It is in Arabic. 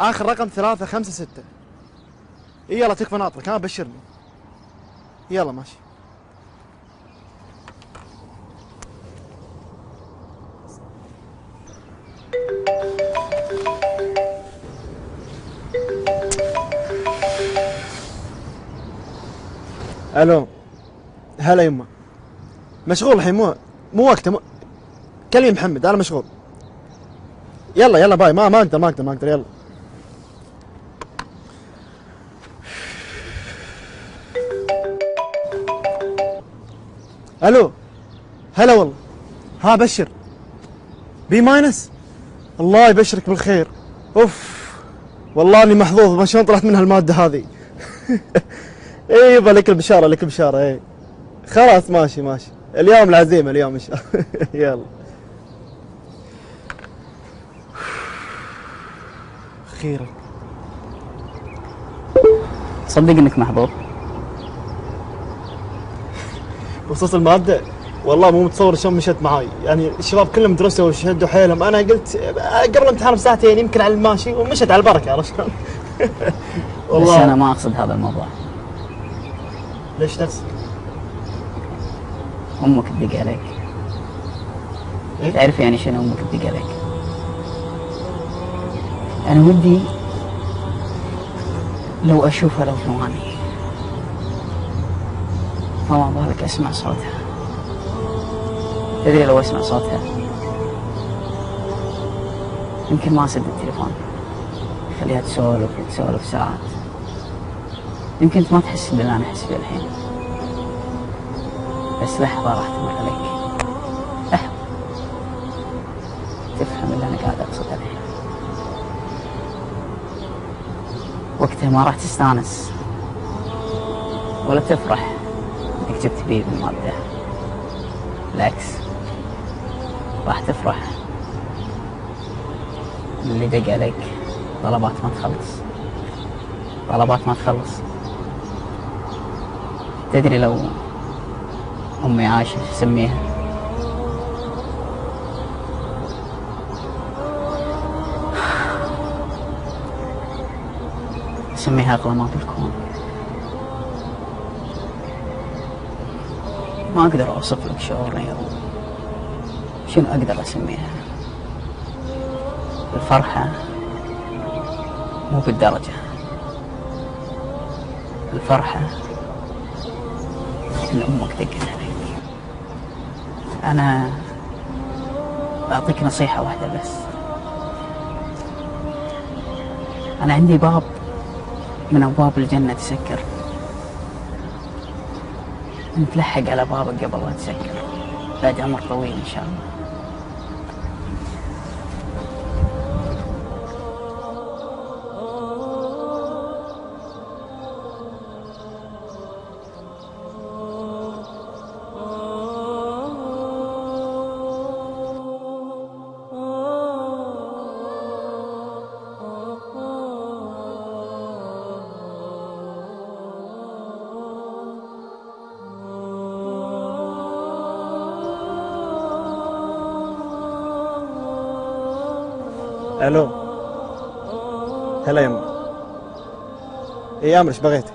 اخر رقم 356. يلا تكفى ناطرك، ها بشرني. يلا ماشي. الو، هلا يمه. مشغول الحين، مو وقته. كلمي محمد، انا مشغول. يلا يلا باي. ما اقدر يلا. الو، هلا والله. ها بشر. بي ماينس. الله يبشرك بالخير. اوف، والله اني محظوظ، ما شلون طلعت منها الماده هذه. اي يبا، لك البشاره لك البشاره. اي خلاص ماشي. اليوم العزيمه، اليوم ان شاء الله. يلا. اخيرا. تصدق انك محظوظ؟ بخصوص الماده، والله مو متصور شلون مشت معاي. يعني الشباب كلهم درسوا وشدوا حيلهم، انا قلت قبل الامتحان بساعتين يمكن على الماشي، ومشت على البركه. عرفت شلون؟ والله بس انا ما اقصد هذا الموضوع. ليش تقصد؟ امك تدق عليك. إيه؟ تعرف يعني شنو امك تدق عليك؟ انا ودي لو اشوفها لو ثواني، فما بالك اسمع صوتها. تدري لو اسمع صوتها يمكن ما اسد التليفون، خليها تسولف ساعات. يمكن انت ما تحس باللي انا احس فيه الحين، بس لحظة راح تمر عليك، لحظة تفهم اللي انا قاعد اقصده الحين. وقتها ما راح تستانس ولا تفرح انك جبت بي بالمادة، بالعكس راح تفرح اللي دق عليك طلبات ما تخلص. تدري لو امي عايشة شو اسميها؟ اسميها اغلى ما بالكون. ما اقدر اوصف لك شعوري، شنو اقدر اسميها. الفرحة مو بالدرجة، الفرحة ان امك دقت عليك. انا بعطيك نصيحة واحدة بس. انا عندي باب من ابواب الجنة تسكر، انت لحق على بابك قبل لا تسكر، بعد عمر طويل ان شاء الله. الو، هلا يمه. اي امر، ايش بغيتي؟